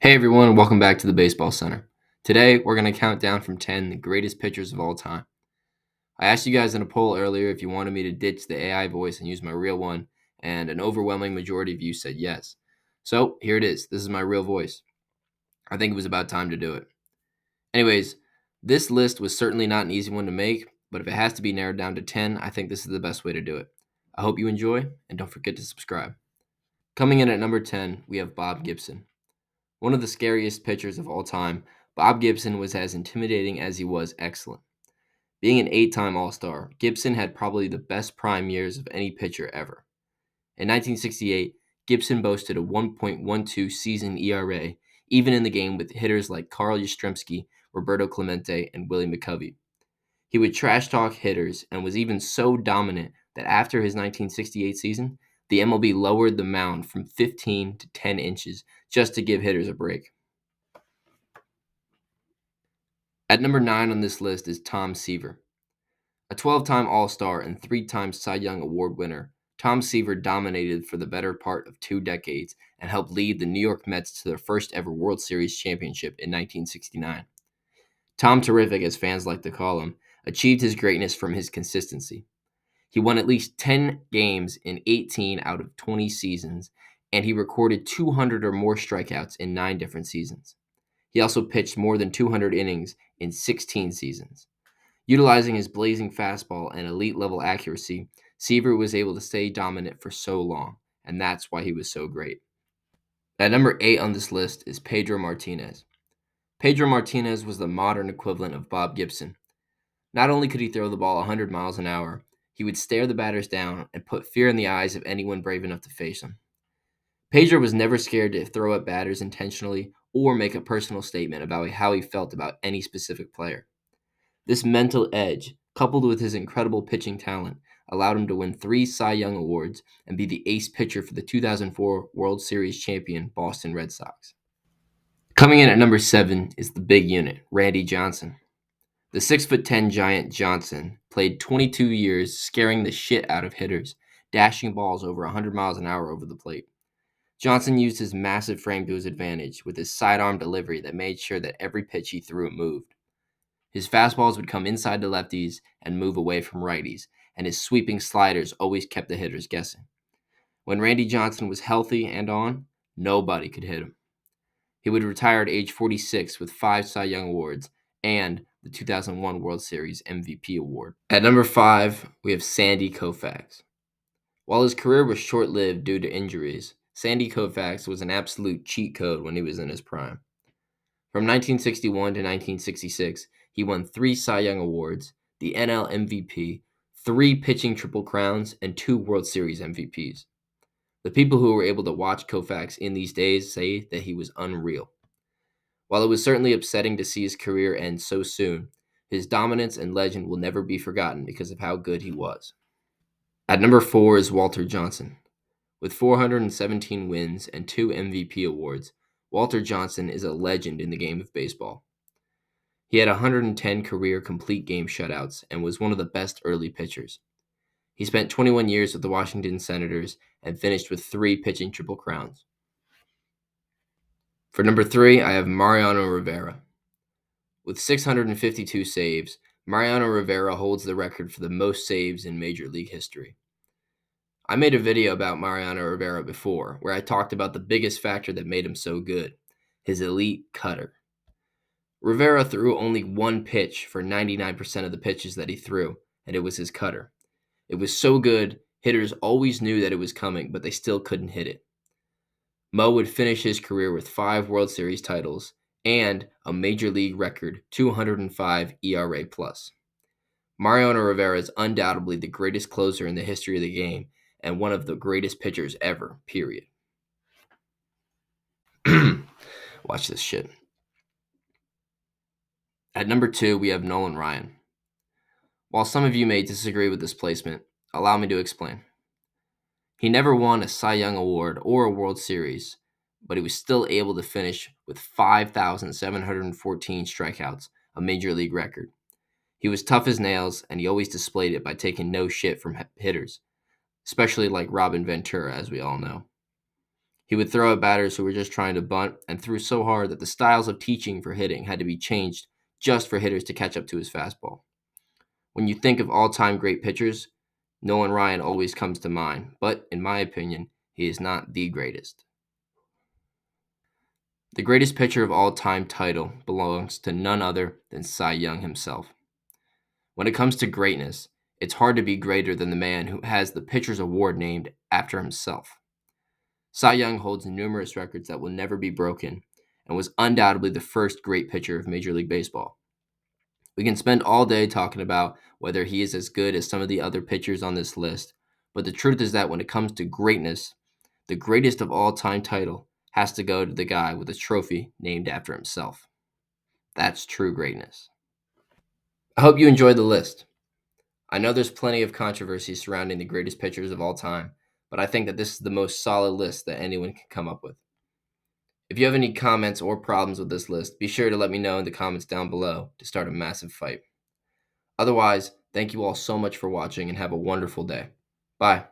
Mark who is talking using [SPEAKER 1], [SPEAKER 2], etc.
[SPEAKER 1] Hey everyone, welcome back to the Baseball Center. Today, we're going to count down from 10 the greatest pitchers of all time. I asked you guys in a poll earlier if you wanted me to ditch the AI voice and use my real one, and an overwhelming majority of you said yes. So, here it is. This is my real voice. I think it was about time to do it. Anyways, this list was certainly not an easy one to make, but if it has to be narrowed down to 10, I think this is the best way to do it. I hope you enjoy, and don't forget to subscribe. Coming in at number 10, we have Bob Gibson. One of the scariest pitchers of all time, Bob Gibson was as intimidating as he was excellent. Being an 8-time All-Star, Gibson had probably the best prime years of any pitcher ever. In 1968, Gibson boasted a 1.12 season ERA, even in the game with hitters like Carl Yastrzemski, Roberto Clemente, and Willie McCovey. He would trash talk hitters and was even so dominant that after his 1968 season, the MLB lowered the mound from 15 to 10 inches just to give hitters a break. At number 9 on this list is Tom Seaver. A 12-time All-Star and 3-time Cy Young Award winner, Tom Seaver dominated for the better part of 2 decades and helped lead the New York Mets to their first ever World Series championship in 1969. Tom Terrific, as fans like to call him, achieved his greatness from his consistency. He won at least 10 games in 18 out of 20 seasons, and he recorded 200 or more strikeouts in 9 different seasons. He also pitched more than 200 innings in 16 seasons. Utilizing his blazing fastball and elite level accuracy, Seaver was able to stay dominant for so long, and that's why he was so great. At number 8 on this list is Pedro Martinez. Pedro Martinez was the modern equivalent of Bob Gibson. Not only could he throw the ball 100 miles an hour, he would stare the batters down and put fear in the eyes of anyone brave enough to face him. Pedro was never scared to throw at batters intentionally or make a personal statement about how he felt about any specific player. This mental edge, coupled with his incredible pitching talent, allowed him to win 3 Cy Young Awards and be the ace pitcher for the 2004 World Series champion Boston Red Sox. Coming in at number 7 is the big unit, Randy Johnson. The 6'10" giant Johnson played 22 years scaring the shit out of hitters, dashing balls over 100 miles an hour over the plate. Johnson used his massive frame to his advantage with his sidearm delivery that made sure that every pitch he threw moved. His fastballs would come inside to lefties and move away from righties, and his sweeping sliders always kept the hitters guessing. When Randy Johnson was healthy and on, nobody could hit him. He would retire at age 46 with 5 Cy Young Awards and the 2001 World Series MVP award. At number 5, we have Sandy Koufax. While his career was short-lived due to injuries, Sandy Koufax was an absolute cheat code when he was in his prime. From 1961 to 1966, he won 3 Cy Young Awards, the NL MVP, 3 pitching Triple Crowns, and 2 World Series MVPs. The people who were able to watch Koufax in these days say that he was unreal. While it was certainly upsetting to see his career end so soon, his dominance and legend will never be forgotten because of how good he was. At number 4 is Walter Johnson. With 417 wins and 2 MVP awards, Walter Johnson is a legend in the game of baseball. He had 110 career complete game shutouts and was one of the best early pitchers. He spent 21 years with the Washington Senators and finished with 3 pitching Triple Crowns. For number 3, I have Mariano Rivera. With 652 saves, Mariano Rivera holds the record for the most saves in Major League history. I made a video about Mariano Rivera before, where I talked about the biggest factor that made him so good, his elite cutter. Rivera threw only 1 pitch for 99% of the pitches that he threw, and it was his cutter. It was so good, hitters always knew that it was coming, but they still couldn't hit it. Mo would finish his career with 5 World Series titles and a Major League record 205 ERA+. Mariano Rivera is undoubtedly the greatest closer in the history of the game and one of the greatest pitchers ever, period. Watch this shit. At number 2, we have Nolan Ryan. While some of you may disagree with this placement, allow me to explain. He never won a Cy Young Award or a World Series, but he was still able to finish with 5,714 strikeouts, a Major League record. He was tough as nails, and he always displayed it by taking no shit from hitters, especially like Robin Ventura, as we all know. He would throw at batters who were just trying to bunt and threw so hard that the styles of teaching for hitting had to be changed just for hitters to catch up to his fastball. When you think of all-time great pitchers, Nolan Ryan always comes to mind, but in my opinion, he is not the greatest. The greatest pitcher of all time title belongs to none other than Cy Young himself. When it comes to greatness, it's hard to be greater than the man who has the Pitcher's Award named after himself. Cy Young holds numerous records that will never be broken and was undoubtedly the first great pitcher of Major League Baseball. We can spend all day talking about whether he is as good as some of the other pitchers on this list, but the truth is that when it comes to greatness, the greatest of all time title has to go to the guy with a trophy named after himself. That's true greatness. I hope you enjoyed the list. I know there's plenty of controversy surrounding the greatest pitchers of all time, but I think that this is the most solid list that anyone can come up with. If you have any comments or problems with this list, be sure to let me know in the comments down below to start a massive fight. Otherwise, thank you all so much for watching and have a wonderful day. Bye.